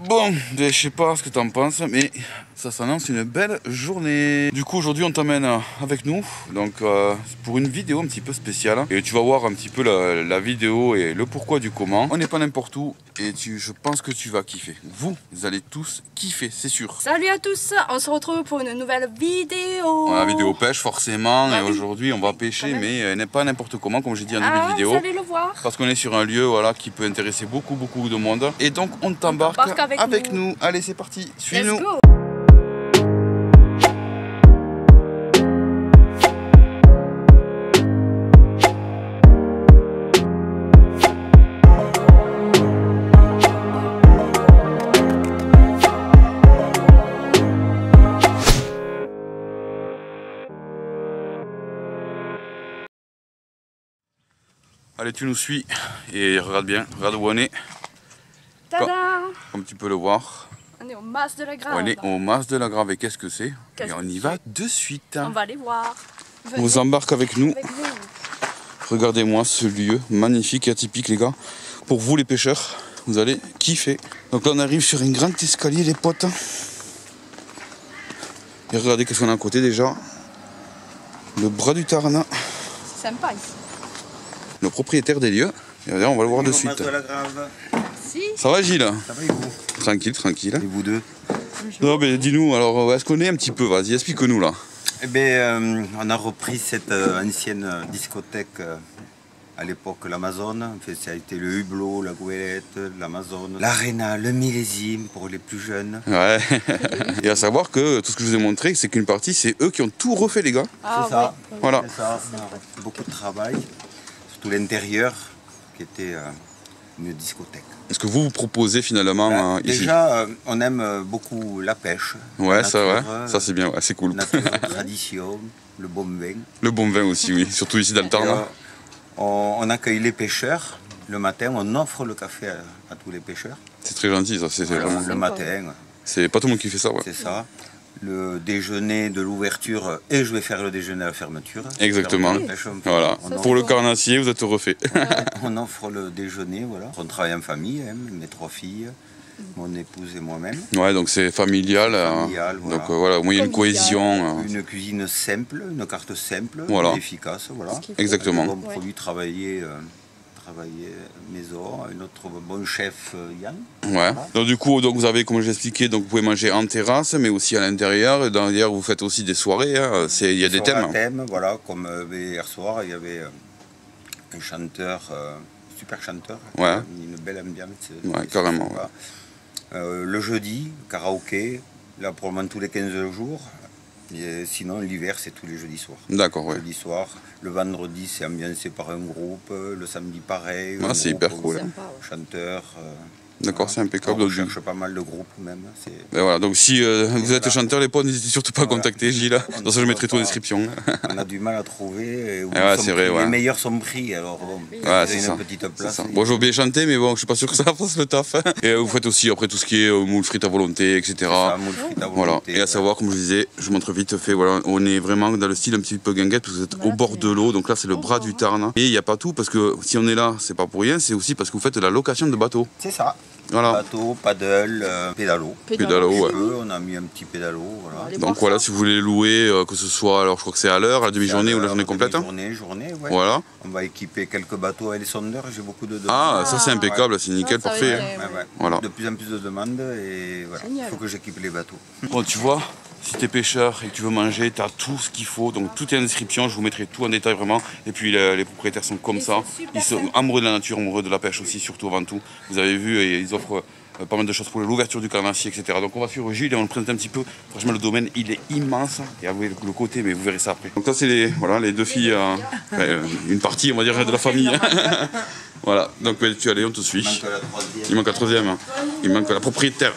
Bon, je sais pas ce que t'en penses, mais ça s'annonce une belle journée. Du coup, aujourd'hui, on t'emmène avec nous, donc pour une vidéo un petit peu spéciale. Et tu vas voir un petit peu la vidéo et le pourquoi du comment. On n'est pas n'importe où et je pense que tu vas kiffer. Vous allez tous kiffer, c'est sûr. Salut à tous, on se retrouve pour une nouvelle vidéo. La vidéo pêche forcément, Bah et oui. aujourd'hui on va pêcher, mais n'est pas n'importe comment, comme j'ai dit en début de vidéo. Vous allez le voir. Parce qu'on est sur un lieu voilà, qui peut intéresser beaucoup de monde. Et donc on t'embarque avec nous. Allez, c'est parti, suis-nous. Allez, tu nous suis et regarde bien, regarde où on est. Tada! Comme tu peux le voir. On est au Mas de la Grave. On est au Mas de la Grave et qu'est-ce que c'est? Et on y va de suite. On va aller voir. On vous embarque avec nous. Avec vous. Regardez-moi ce lieu magnifique et atypique, les gars. Pour vous les pêcheurs, vous allez kiffer. Donc là on arrive sur un grand escalier, les potes. Et regardez qu'est-ce qu'on a à côté déjà. Le bras du Tarn. C'est sympa ici. Le propriétaire des lieux. Et on va le voir de suite. Merci. Ça va Gilles? Ça va et vous? Tranquille, tranquille. Et vous deux? Non mais dis-nous, alors est-ce qu'on est un petit peu? Vas-y, explique-nous là. Eh bien, on a repris cette ancienne discothèque à l'époque, l'Amazon. En fait, ça a été le Hublot, la Goélette, l'Amazon, l'Arena, le Millésime pour les plus jeunes. Ouais. Et à savoir que tout ce que je vous ai montré, c'est qu'une partie, c'est eux qui ont tout refait, les gars. C'est ça. Oui. Voilà. C'est ça. On a beaucoup de travail, surtout l'intérieur qui était une discothèque. Est-ce que vous proposez finalement ici? Déjà, on aime beaucoup la pêche. Ouais, la ça, ouais. nature, Ça c'est bien, ouais, c'est cool. Nature, tradition, le bon vin. Le bon vin aussi, oui. Surtout ici dans le Tarn. On accueille les pêcheurs. Le matin, on offre le café à tous les pêcheurs. C'est très gentil, ça. C'est vraiment... Le matin, C'est pas tout le monde qui fait ça, ouais. c'est ça. Le déjeuner de l'ouverture et je vais faire le déjeuner à la fermeture. Exactement. La pêche, Voilà. on Pour le carnassier, vous êtes refait. On offre le déjeuner, voilà. On travaille en famille, hein, mes 3 filles, mon épouse et moi-même. Ouais, donc c'est familial. Familial, voilà. Donc voilà, au moins il y a une cohésion. Une cuisine simple, une carte simple, Voilà. efficace, voilà. Exactement. Un bon produit travaillé maison, notre bon chef Yann. Ouais. Donc du coup, donc vous avez, comme j'ai expliqué, donc vous pouvez manger en terrasse, mais aussi à l'intérieur. Et d'ailleurs, vous faites aussi des soirées. Hein. Il y a des thèmes. Voilà, comme hier soir, il y avait un chanteur, super chanteur, Ouais. une belle ambiance. Ouais, carrément. Voilà. Le jeudi, karaoké, là probablement tous les 15 jours. Et sinon, l'hiver, c'est tous les jeudis soirs. D'accord, ouais. Jeudi soir. Le vendredi, c'est ambiancé par un groupe. Le samedi, pareil. Ah, c'est hyper cool. Chanteur. D'accord, voilà. c'est impeccable. On cherche pas mal de groupes même. Et voilà, donc si vous êtes chanteur, les potes, n'hésitez surtout pas à contacter Gilles. Dans ça, je mettrai tout en description. On a du mal à trouver. C'est vrai, ouais. Les meilleurs sont pris. Alors bon, c'est ça. une petite place. Bon, j'ai oublié de chanter, mais bon, je suis pas sûr que ça fasse le taf. Et vous faites aussi après tout ce qui est moule frites à volonté, etc. Ça, moule frites à Voilà. volonté, Et à savoir, comme je disais, je montre vite fait, voilà, on est vraiment dans le style un petit peu guinguette, parce que vous êtes au bord de l'eau, donc là c'est le bras du Tarn. Et il n'y a pas tout, parce que si on est là, c'est pas pour rien, c'est aussi parce que vous faites la location de bateaux. C'est ça. Voilà. Bateau, paddle, pédalo. Pédalo, ouais. On a mis un petit pédalo. Voilà. Donc voilà, si vous voulez louer, que ce soit, alors je crois que c'est à l'heure, à la demi-journée ou la journée complète. Journée, ouais. Voilà. On va équiper quelques bateaux avec les sondeurs, j'ai beaucoup de demandes. Ah, ça c'est impeccable, c'est nickel, ça, parfait. ouais. Voilà. De plus en plus de demandes et voilà. Il faut que j'équipe les bateaux. Bon, tu vois, si t'es pêcheur et que tu veux manger, t'as tout ce qu'il faut. Donc tout est en description, je vous mettrai tout en détail vraiment. Et puis les propriétaires sont comme ça. Ils sont amoureux de la nature, amoureux de la pêche aussi, surtout avant tout. Vous avez vu, et ils offrent pas mal de choses pour l'ouverture du carnassier, etc. Donc on va suivre Gilles et on le présente un petit peu. Franchement, le domaine, il est immense. Et avouez le côté, mais vous verrez ça après. Donc ça, c'est les deux filles, une partie, on va dire, de la famille. Voilà, donc tu allez, on te suit. Il manque la troisième. Il manque la propriétaire.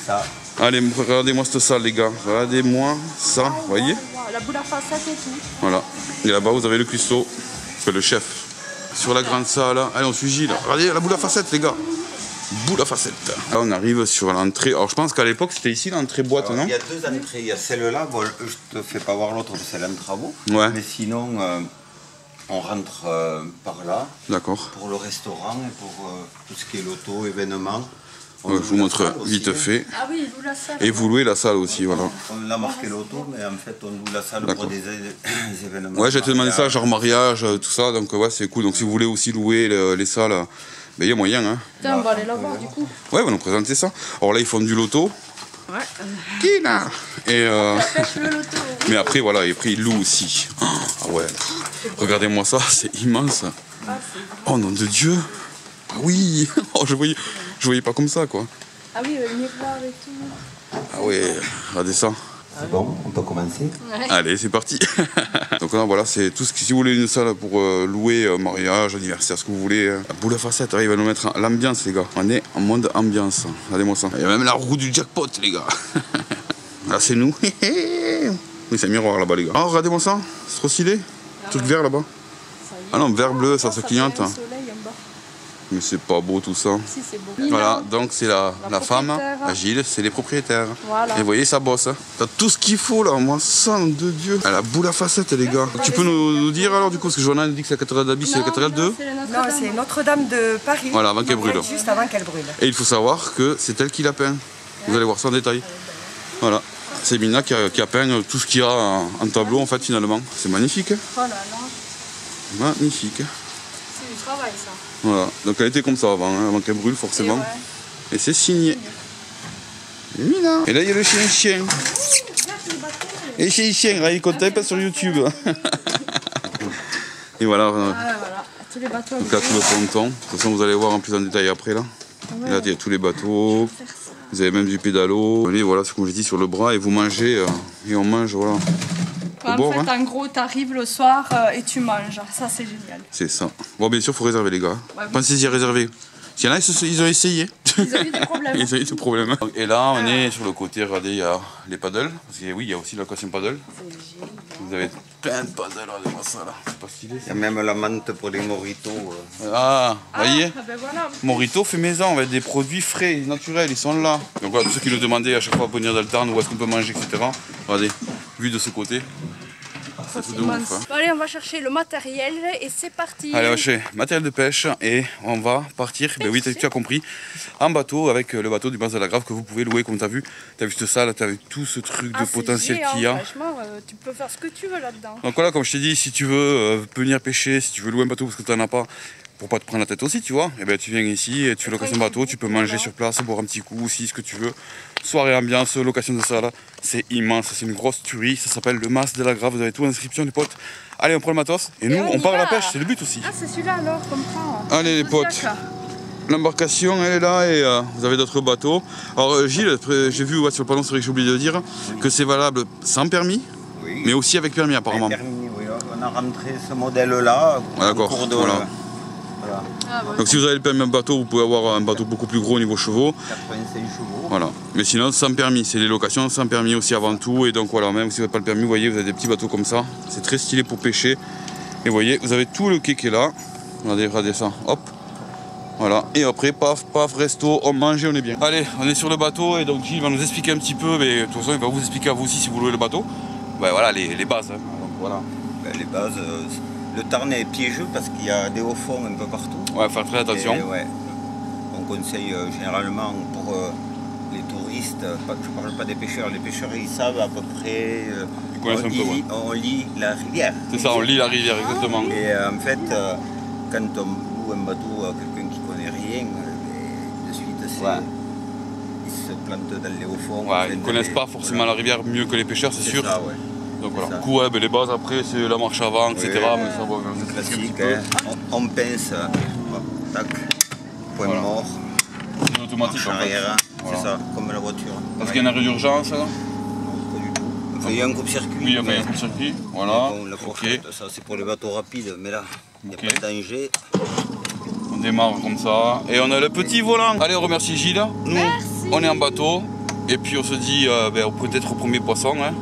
Ça. Allez, regardez-moi cette salle, les gars. Regardez-moi ça, vous voyez? La boule à facettes et tout. Voilà. Et là-bas, vous avez le cuistot, le chef. Sur la grande salle. Allez, on suit Gilles. Regardez la boule à facettes, les gars. Boule à facettes. Là, on arrive sur l'entrée. Alors, je pense qu'à l'époque, c'était ici l'entrée boîte, non? Il y a deux entrées. Il y a celle-là. Bon, je te fais pas voir l'autre, c'est celle en travaux. Ouais. Mais sinon, on rentre par là. D'accord. Pour le restaurant et pour tout ce qui est loto, événements. je vous montre vite fait. Ah oui, il loue la salle. Et vous louez la salle aussi, voilà. On a marqué l'auto, mais en fait, on loue la salle pour des événements. Ouais, j'ai te demandé ça, genre mariage, tout ça, donc ouais, c'est cool. Donc si vous voulez aussi louer les salles, ben, il y a moyen. Hein. Tiens, on va aller la voir du coup. Ouais, on va nous présenter ça. Alors là, ils font du loto. Ouais. Qui là? Et Pêche le loto. mais après, voilà, et après, ils louent aussi. Ah ouais, regardez-moi ça, c'est immense. Oh nom de Dieu. Ah oui, oh, je voyais pas comme ça, quoi. Ah oui, le miroir et tout. Ah ouais, regardez ça. C'est bon, on peut commencer. Ouais. Allez, c'est parti. Donc là, voilà, c'est tout ce que si vous voulez une salle pour louer, mariage, anniversaire, ce que vous voulez. La boule à facettes, il va nous mettre l'ambiance, les gars. On est en mode ambiance. Regardez-moi ça. Il y a même la roue du jackpot, les gars. Là, c'est nous. Oui, c'est un miroir là-bas, les gars. Oh, regardez-moi ça. C'est trop stylé. Truc vert là-bas. Ah non, vert bleu, ça clignote. Fait un soleil en bas. Mais c'est pas beau tout ça. Si, c'est beau. Voilà, donc c'est la femme, propriétaire. Agile, c'est les propriétaires. Voilà. Et vous voyez, ça bosse. Hein. T'as tout ce qu'il faut là, moi, sang de Dieu. Elle a boule à facettes, les gars. Tu peux nous dire alors, du coup, parce que Johanna dit que c'est la cathédrale d'Abbis, c'est la cathédrale 2. Non, c'est Notre-Dame de Paris. Voilà, avant qu'elle brûle. Juste avant qu'elle brûle. Et il faut savoir que c'est elle qui l'a peint. Vous allez voir ça en détail. Voilà. C'est Mina qui a peint tout ce qu'il y a en tableau, en fait, finalement. C'est magnifique. Oh là là. Magnifique. C'est du travail ça. Voilà. Donc elle était comme ça avant, hein, avant qu'elle brûle, forcément. Et c'est signé. Et Mina. Et là, il y a le chien. Et chien, là, il compte pas sur YouTube. Et voilà. Voilà, tous les bateaux. Donc là, tout le ponton. De toute façon, vous allez voir en plus en détail après, là. Et là, il y a tous les bateaux. Vous avez même du pédalo. Allez, voilà, ce que j'ai dit sur le bras. Et vous mangez. Et on mange, voilà. En bord, fait, hein. en gros, t'arrives le soir et tu manges. Ça, c'est génial. C'est ça. Bon, bien sûr, il faut réserver, les gars. Ouais, Pensez-y à réserver. S'il y en a, ils ont essayé. Ils ont eu des problèmes. Ils ont eu des problèmes. Et là, on est sur le côté, regardez, il y a les paddles. Parce que oui, il y a aussi la location paddle. Vous avez plein de paddles, regardez-moi ça là. C'est pas stylé. Il y a même la menthe pour les moritos. Ah, voyez, Ah ben voilà. Morito fait maison, on va des produits frais, naturels, ils sont là. Donc voilà, tous ceux qui nous demandaient à chaque fois à venir dans le Tarn, où est-ce qu'on peut manger, etc. Regardez, vu de ce côté. C'est tout de ouf. Hein. Bon, allez, on va chercher le matériel et c'est parti. Allez, on va chercher matériel de pêche et on va partir, ben oui, tu as compris, en bateau avec le bateau du Mas de la Grave que vous pouvez louer comme tu as vu. Tu as vu cette salle, tu as vu tout ce truc de potentiel qu'il y a. Franchement, tu peux faire ce que tu veux là-dedans. Donc voilà, comme je t'ai dit, si tu veux venir pêcher, si tu veux louer un bateau parce que tu n'en as pas, pour pas te prendre la tête aussi, tu vois, et ben tu viens ici et tu fais location de bateau, tu peux manger sur place, boire un petit coup aussi, ce que tu veux. Soirée ambiance, location de salle, c'est immense, c'est une grosse tuerie, ça s'appelle le Mas de la Grave, vous avez tout l'inscription les potes. Allez, on prend le matos et nous on part à la pêche, c'est le but aussi. Ah, c'est celui-là alors, comprends. Allez les potes, l'embarcation elle est là et vous avez d'autres bateaux. Alors Gilles, j'ai vu sur le panneau, c'est vrai que j'ai oublié de dire que c'est valable sans permis, Oui. mais aussi avec permis apparemment. Permis, oui, on a rentré ce modèle-là. Ah, d'accord, voilà. Voilà. Ah, bon. Donc si vous avez le permis bateau, vous pouvez avoir un bateau beaucoup plus gros au niveau chevaux. 85 chevaux. Voilà. Mais sinon sans permis, c'est les locations sans permis aussi avant tout. Et donc voilà, même si vous n'avez pas le permis, vous voyez, vous avez des petits bateaux comme ça. C'est très stylé pour pêcher. Et vous voyez, vous avez tout le quai qui est là. Regardez ça, hop. Voilà. Et après, paf, paf, resto, on mange et on est bien. Allez, on est sur le bateau et donc Gilles va nous expliquer un petit peu. Mais de toute façon, il va vous expliquer à vous aussi si vous louez le bateau. Ben, voilà les bases. Hein. Donc, voilà. Ben, les bases, le Tarn est piégeux parce qu'il y a des hauts fonds un peu partout. Ouais, faire très attention. Et, ouais, on conseille généralement pour les touristes, je ne parle pas des pêcheurs, les pêcheurs ils savent à peu près, Ils connaissent un peu, ouais. on lit la rivière. C'est ça, on lit la rivière, exactement. Et en fait, quand on loue un bateau à quelqu'un qui ne connaît rien, de suite ils se plantent dans les hauts fonds. Ouais, ils ne connaissent pas forcément la rivière mieux que les pêcheurs, c'est sûr. Ça, ouais. Donc voilà. ça. Du coup, ouais, ben, les bases après, c'est la marche avant, etc. Mais ça, bon, C'est c'est classique, un petit peu. hein. On pince, tac, point Voilà. mort, C'est automatique marche en fait. arrière, Voilà. c'est ça, comme la voiture. Parce qu'il y a un arrêt d'urgence là. Non, pas du tout. Enfin, il y a un coupe-circuit. Oui, enfin, il y a un mais- circuit. Voilà. Bon, la Ok. fourchette, ça c'est pour les bateaux rapides, mais là, il n'y a Ok. pas de danger. On démarre comme ça. Et on a le petit volant. Allez, on remercie Gilles. Nous, on est en bateau. Et puis on se dit peut-être au premier poisson. Hein.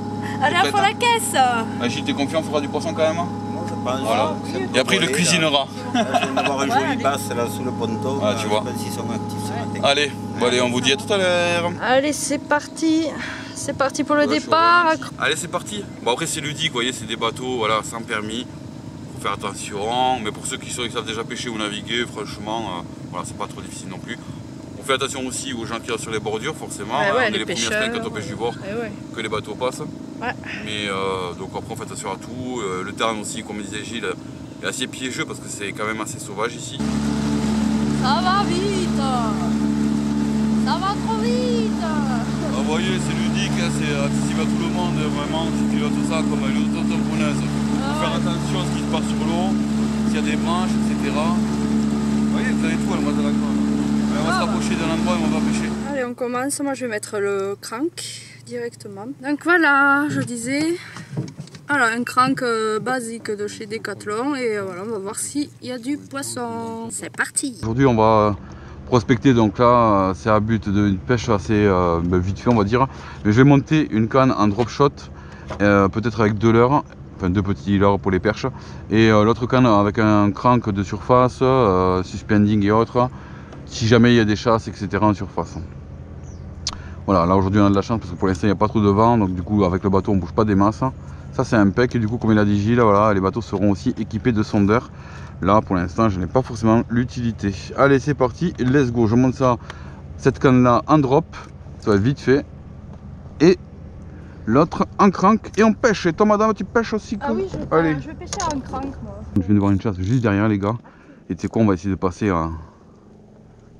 Allez, Prête, on fait la caisse. Ah, Gilles, t'es confiant, on fera du poisson quand même. Hein. Moi, je pense. Voilà. c'est Et après, il le pour cuisinera. Là, je viens d'avoir un Ouais, joli allez. basse là sous le ponton. Ah, tu vois. Je pense qu'ils sont actifs ce matin. Allez, bon, allez, on vous dit à tout à l'heure. Allez, c'est parti. C'est parti pour le Ouais, départ. Allez, c'est parti. Bon, après, c'est ludique, vous voyez, c'est des bateaux voilà, sans permis. Faut faire attention. Mais pour ceux qui savent déjà pêcher ou naviguer, franchement, voilà, c'est pas trop difficile non plus. On fais attention aussi aux gens qui sont sur les bordures, forcément. Ouais, ouais, on est les les premières pêcheurs. semaines quand on pêche du bord, Ouais. que les bateaux passent. Ouais. Mais donc après on fait attention à tout. Le terrain aussi, comme disait Gilles, est assez piégeux parce que c'est quand même assez sauvage ici. Ça va vite. Ça va trop vite. Vous voyez, c'est ludique, hein, c'est accessible à tout le monde, vraiment. Tu pilotes ça comme une auto-tamponneuse. Il faut faire attention à ce qui se passe sur l'eau, s'il y a des branches, etc. Vous voyez, vous avez tout à la moitié de la crâne. On va se rapprocher d'un endroit et on va pêcher. Allez, on commence. Moi, je vais mettre le crank directement. Donc voilà, je disais. Alors, un crank basique de chez Decathlon. Et voilà, on va voir s'il y a du poisson. C'est parti. Aujourd'hui, on va prospecter. Donc là, c'est à but d'une pêche assez vite fait, on va dire. Mais je vais monter une canne en drop shot, peut-être avec 2 leurres. Enfin, 2 petits leurres pour les perches. Et l'autre canne avec un crank de surface, suspending et autres. Si jamais il y a des chasses, etc. en surface. Voilà, là aujourd'hui on a de la chance parce que pour l'instant il n'y a pas trop de vent, donc du coup avec le bateau on ne bouge pas des masses. Ça c'est impec et du coup comme il a dit Gilles, voilà, les bateaux seront aussi équipés de sondeurs. Là pour l'instant je n'ai pas forcément l'utilité. Allez c'est parti, let's go, je monte ça, cette canne là en drop, ça va être vite fait. Et l'autre en crank et on pêche. Et toi madame tu pêches aussi que... Ah oui, je vais pêcher en crank moi. Je viens de voir une chasse juste derrière les gars. Et tu sais quoi, on va essayer de passer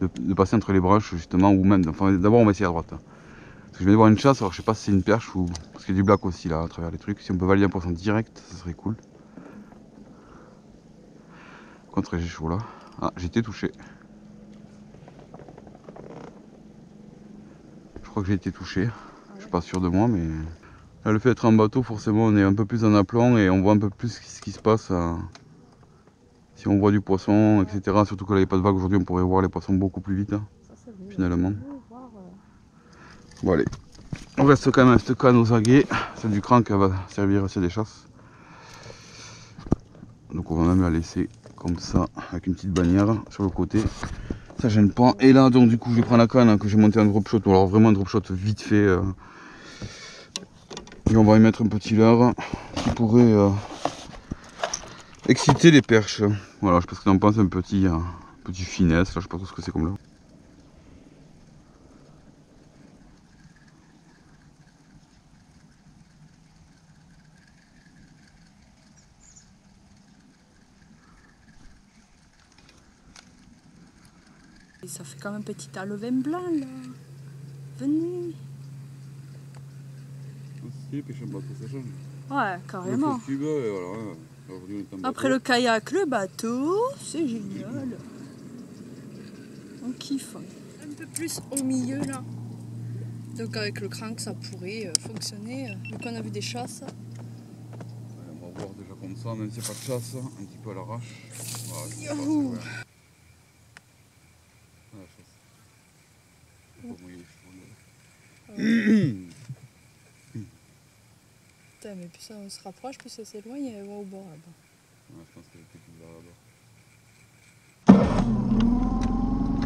de passer entre les branches justement, ou même, enfin d'abord on va essayer à droite. Parce que je viens de voir une chasse, alors je sais pas si c'est une perche ou... Parce qu'il y a du black aussi là à travers les trucs. Si on peut valider un poisson direct, ça serait cool. Contre j'ai chaud là. Ah, j'ai été touché. Je crois que j'ai été touché. Je suis pas sûr de moi, mais... Là, le fait d'être en bateau, forcément on est un peu plus en aplomb et on voit un peu plus ce qui se passe. Si on voit du poisson, etc. Surtout que là il n'y a pas de vague aujourd'hui, on pourrait voir les poissons beaucoup plus vite, hein, finalement. Bon allez, on reste quand même avec cette canne aux aguets. Celle du crank va servir aussi à des chasses. Donc on va même la laisser comme ça, avec une petite bannière sur le côté. Ça gêne pas. Et là donc du coup je vais prendre la canne que j'ai montée en drop shot, ou alors vraiment un drop shot vite fait. Et on va y mettre un petit leurre qui pourrait exciter les perches. Voilà, je sais pas ce que t'en penses, un petit finesse, là je sais pas trop ce que c'est comme là. Et ça fait comme un petit levain blanc là. Venez. Si, pêcher un bateau, ça change. Ouais, carrément. Le tube, et voilà. Aujourd'hui, on est en Après le kayak, le bateau, c'est génial. On kiffe. Un peu plus au milieu là. Donc avec le crank ça pourrait fonctionner. Vu qu'on a vu des chasses. On va voir déjà comme ça, même si c'est pas de chasse, un petit peu à l'arrache. Voilà, Youhou. la chasse. Faut pas mouiller les cheveux. Putain, mais plus ça on se rapproche, plus ça s'éloigne et elle va au bord là-bas. Ouais, je pense qu'elle était plus vers là-bas.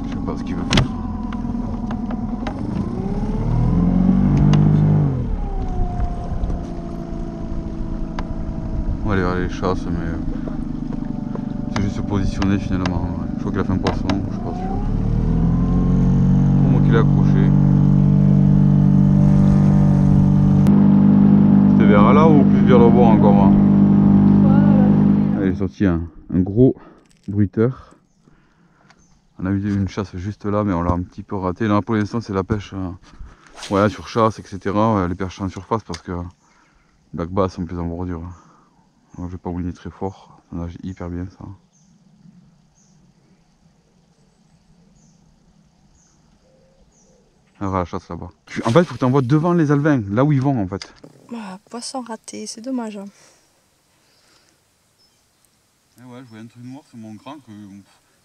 Je sais pas ce qu'il veut faire. On va aller vers les chasses, mais c'est juste se positionner finalement. Je crois qu'il a fait un poisson, je suis pas sûr. Pour moi qu'il est accroché. C'était vers là ou plus vers le bord encore hein. Il est sorti un gros bruiteur. On a eu une chasse juste là, mais on l'a un petit peu raté. Là pour l'instant c'est la pêche ouais, sur chasse, etc. Ouais, les perches en surface parce que black bass sont plus en bordure. Alors, je vais pas winer très fort, ça nage hyper bien ça. On va à la chasse là-bas. En fait il faut que tu envoies devant les alevins, là où ils vont en fait. Ah, poisson raté, c'est dommage. Hein. Et ouais, je voyais un truc noir sur mon cran que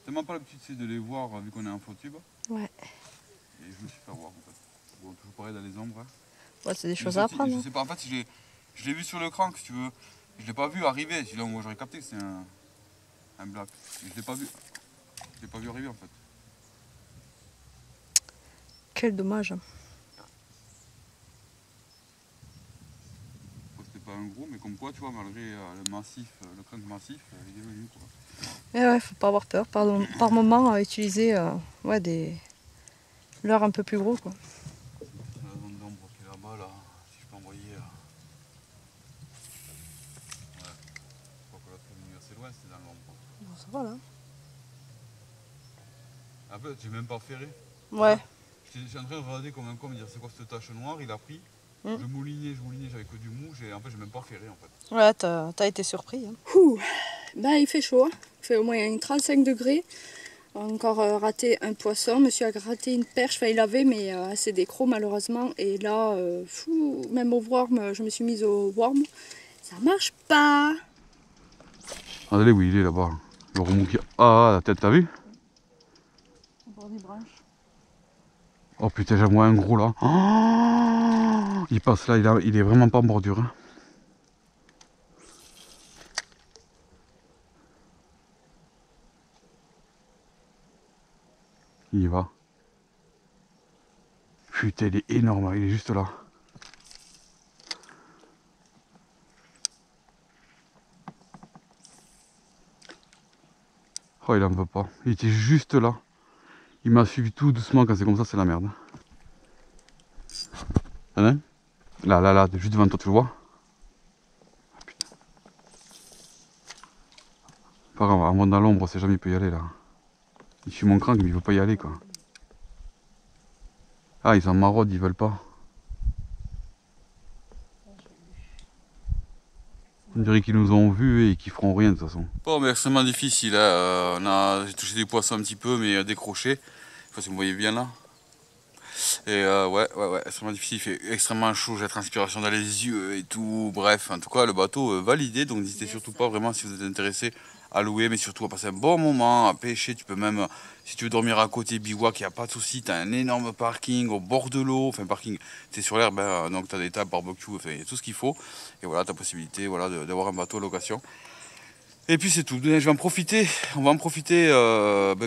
tellement pas l'habitude de les voir vu qu'on est en faux tube. Ouais. Et je me suis fait voir en fait. Bon, toujours pareil dans les ombres. Ouais, c'est des choses à apprendre. Je sais pas, en fait je l'ai vu sur le crank si tu veux. Je l'ai pas vu arriver, sinon moi j'aurais capté que c'est un black. Mais je l'ai pas vu. Je l'ai pas vu arriver en fait. Quel dommage. C'était pas un gros, mais comme quoi tu vois, malgré le massif, le crank massif, il est venu quoi. Mais ouais, faut pas avoir peur. Par moment, utiliser ouais, des leurre un peu plus gros quoi. La zone d'ombre qui est là-bas, là, si je peux envoyer. Ouais. Je crois que l'autre est venu assez loin, c'était dans l'ombre. Bon, ça va là. En fait, j'ai même pas ferré. Ouais. Je suis en train de regarder comme un con, me dire c'est quoi cette tache noire, il a pris. Mm. Je moulinais, j'avais que du mou, en fait j'ai même pas ferré en fait. Ouais, t'as été surpris. Hein. Ouh. Bah, il fait chaud, hein. Il fait au moins 35 degrés. Encore raté un poisson, monsieur a gratté une perche, enfin il avait mais assez d'écrou malheureusement. Et là, fou, même au worm, je me suis mise au worm, ça marche pas. Regardez où il est là-bas. Le remous qui... Ah, la tête, t'as vu? Au bord des branches. Oh putain, j'en vois un gros là. Oh, il passe là, il est vraiment pas en bordure. Hein. Il y va. Putain, il est énorme, il est juste là. Oh, il en veut pas. Il était juste là. Il m'a suivi tout doucement. Quand c'est comme ça, c'est la merde. Hein? Là, juste devant toi, tu le vois? Ah, putain. Pas grave, en dans l'ombre, c'est jamais il peut y aller là. Il suit mon crank, mais il veut pas y aller quoi. Ah, ils en maraudent, ils veulent pas. On dirait qu'ils nous ont vus et qu'ils feront rien de toute façon. Bon, mais extrêmement difficile. Hein. J'ai touché des poissons un petit peu, mais décrochés. Je sais pas si vous voyez bien là. Et ouais, extrêmement difficile. Il fait extrêmement chaud. J'ai la transpiration dans les yeux et tout. Bref, en tout cas, le bateau validé. Donc n'hésitez surtout pas vraiment si vous êtes intéressé à louer, mais surtout à passer un bon moment, à pêcher. Tu peux même, si tu veux dormir à côté, bivouac, il n'y a pas de souci. Tu as un énorme parking au bord de l'eau. Enfin, parking, tu es sur l'herbe, hein, donc tu as des tables, barbecue, enfin, y a tout ce qu'il faut. Et voilà, tu as possibilité voilà, d'avoir un bateau à location. Et puis c'est tout, je vais en profiter, on va en profiter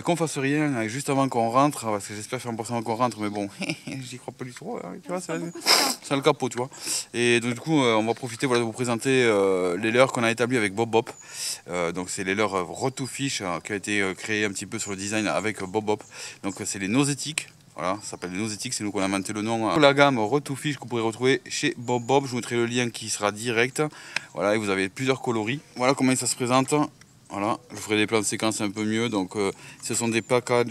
qu'on fasse rien, juste avant qu'on rentre, parce que j'espère faire un poisson avant qu'on rentre, mais bon, j'y crois pas du tout, hein, tu vois, c'est le capot, tu vois. Et donc du coup, on va profiter voilà, de vous présenter les leurres qu'on a établies avec Bob Bop. Donc c'est les leurres Rod to Fish, qui a été créé un petit peu sur le design avec Bob Bop. Donc c'est les Nausétiques. Voilà, ça s'appelle les Nausétiques, c'est nous qu'on a inventé le nom. Pour la gamme Rod to Fish que vous pourrez retrouver chez Bob Bob, je vous mettrai le lien qui sera direct. Voilà, et vous avez plusieurs coloris. Voilà comment ça se présente. Voilà, je vous ferai des plans de séquence un peu mieux. Donc ce sont des packages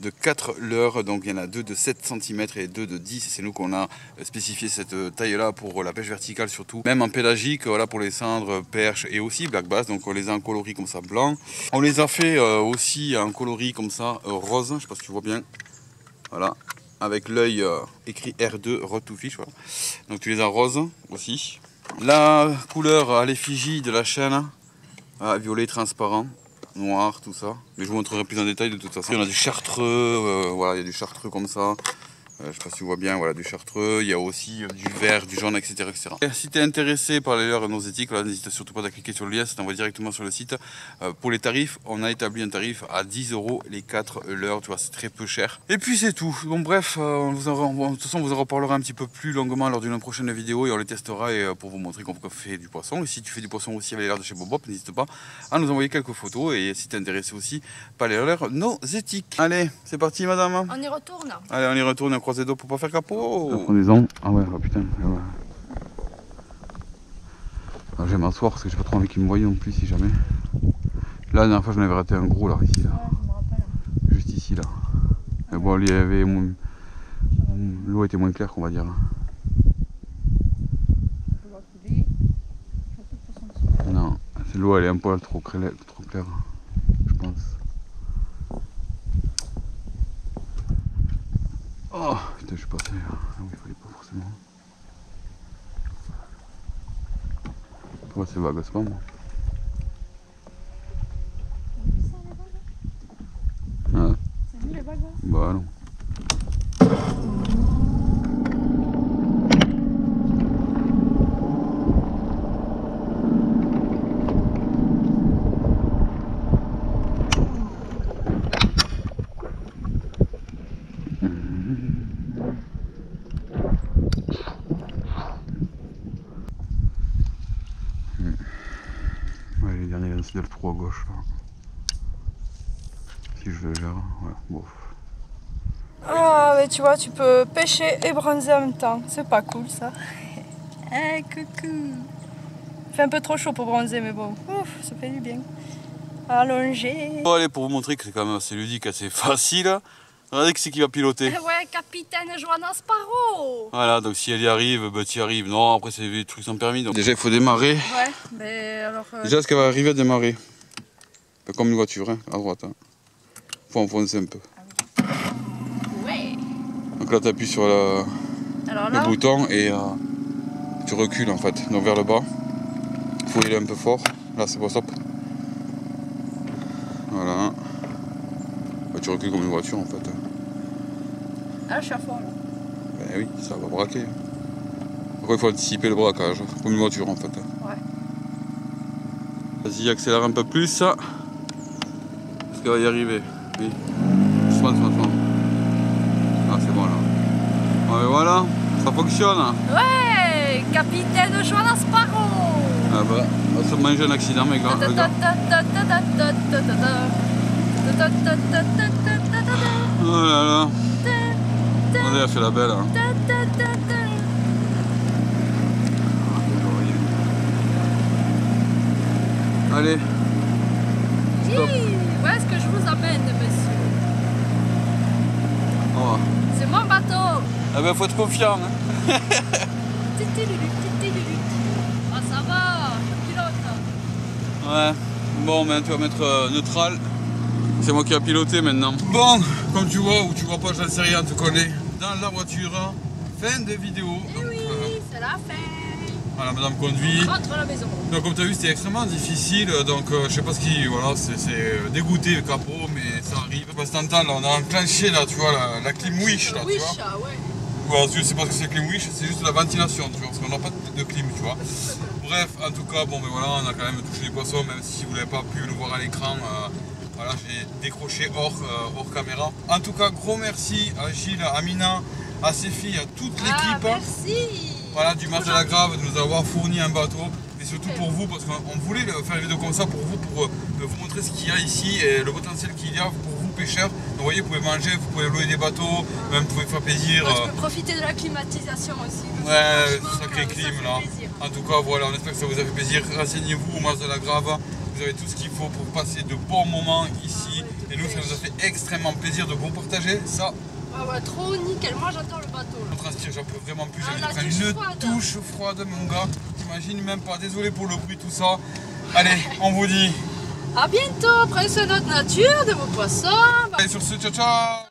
de 4 leurres. Donc il y en a 2 de 7 cm et 2 de 10. C'est nous qu'on a spécifié cette taille là pour la pêche verticale surtout. Même en pélagique, voilà, pour les cendres, perches et aussi black bass. Donc on les a en coloris comme ça blanc. On les a fait aussi en coloris comme ça rose. Je sais pas si tu vois bien. Voilà, avec l'œil écrit R2 Rod to Fish. Voilà. Donc tu les as roses aussi. La couleur à l'effigie de la chaîne, violet transparent, noir, tout ça. Mais je vous montrerai plus en détail de toute façon. Il y en a du chartreux, voilà, il y a du chartreux comme ça. Je ne sais pas si tu vois bien, voilà, du chartreux. Il y a aussi du vert, du jaune, etc. etc. Et si tu es intéressé par les leurres nausétiques, n'hésite surtout pas à cliquer sur le lien, ça t'envoie directement sur le site. Pour les tarifs, on a établi un tarif à 10 € les 4 leurres, tu vois, c'est très peu cher. Et puis c'est tout. Bon bref, de toute façon, on vous en reparlera un petit peu plus longuement lors d'une prochaine vidéo et on les testera pour vous montrer qu'on fait du poisson. Et si tu fais du poisson aussi avec les leurres de chez Bob Bop, n'hésite pas à nous envoyer quelques photos. Et si tu es intéressé aussi par les leurres nausétiques. Allez, c'est parti madame. On y retourne. Allez, on y retourne, on croise les doigts pour pas faire capot. Prenez-en. Ah ouais, oh putain. Ouais. Ah, je vais m'asseoir parce que j'ai pas trop envie qu'ils me voient non plus si jamais. Là, la dernière fois, j'en avais raté un gros là, ici là. Ouais, juste ici là. Mais bon, il y avait l'eau était moins claire qu'on va dire. Non, l'eau elle est un poil trop claire, je pense. Oh putain, je suis passé là. Ah oui, il fallait pas forcément. Pourquoi c'est vague, c'est pas moi. Ah. C'est nul les vagues là? Bah non. Ouais, les derniers lancés de le trou à gauche là. Si je le gère, ouais, bof. Ah, mais tu vois, tu peux pêcher et bronzer en même temps. C'est pas cool ça. Eh, coucou. Il fait un peu trop chaud pour bronzer, mais bon, ouf, ça fait du bien. Allongé. Bon, allez, pour vous montrer que c'est quand même assez ludique, assez facile. Regardez qui c'est qui va piloter. Ouais, capitaine Joanna Sparrow. Voilà, donc si elle y arrive, bah, tu y arrives. Non, après c'est des trucs sans permis. Donc déjà, il faut démarrer. Ouais, mais alors... Déjà, est-ce qu'elle va arriver à démarrer? Comme une voiture, hein, à droite. Hein. Faut enfoncer un peu. Ouais. Donc là, tu appuies sur le bouton et tu recules en fait, donc vers le bas. Il faut y aller un peu fort. Là, c'est pas stop. Voilà. Bah, tu recules comme une voiture en fait. Ah, je suis à fond là. Ben oui, ça va braquer. Après, il faut anticiper le braquage, comme une voiture en fait. Ouais. Vas-y, accélère un peu plus. Parce qu'elle va y arriver. Oui. Doucement, doucement. Ah, c'est bon là. Ouais, voilà, ça fonctionne. Ouais, capitaine Joanna Sparrow. Ah bah, on va se manger un accident, mec. Oh là là. Regardez, elle fait la belle. Hein. Allez. Stop. Où est-ce que je vous amène, monsieur? Oh. C'est mon bateau. Ah ben, faut être confiant. Hein. Ah, ça va, pilote. Ouais. Bon, ben, tu vas mettre neutral. C'est moi qui vais piloter maintenant. Bon, comme tu vois ou tu vois pas, j'en sais rien, tu connais. Dans la voiture, fin de vidéo. Et oui, c'est la fin. Voilà, madame conduit. Rentre à la maison. Donc comme tu as vu, c'était extrêmement difficile, donc je sais pas ce qui... Voilà, c'est dégoûté le capot, mais ça arrive. Parce que t'entends, là, on a enclenché, là, tu vois, la clim wish, là, tu vois. Ah ouais. Voilà, je sais pas ce que c'est la clim wish, c'est juste la ventilation, tu vois, parce qu'on n'a pas de clim, tu vois. Bref, en tout cas, bon, ben voilà, on a quand même touché les poissons, même si vous n'avez pas pu le voir à l'écran. Voilà, j'ai décroché hors caméra. En tout cas, gros merci à Gilles, à Amina, à ses filles, à toute l'équipe. Merci. Voilà, du Mas de la Grave, de nous avoir fourni un bateau. Et surtout pour vous, parce qu'on voulait faire une vidéo comme ça pour vous, pour vous montrer ce qu'il y a ici et le potentiel qu'il y a pour vous pêcheurs. Donc vous voyez, vous pouvez manger, vous pouvez louer des bateaux, même vous pouvez faire plaisir. Moi, je peux profiter de la climatisation aussi. Ouais, sacré clim là. En tout cas, voilà, on espère que ça vous a fait plaisir. Renseignez-vous au Mas de la Grave. Vous avez tout ce qu'il faut pour passer de bons moments ici. Et nous, ça nous a fait extrêmement plaisir de vous partager ça. Ah ouais, trop nickel. Moi, j'adore le bateau. On transpire, j'en peux vraiment plus. J'ai la pris douche une froide. douche froide, mon gars. T'imagines même pas. Désolé pour le bruit, tout ça. Allez, on vous dit. À bientôt. Prenez soin de notre nature, de vos poissons. Allez, sur ce, ciao, ciao.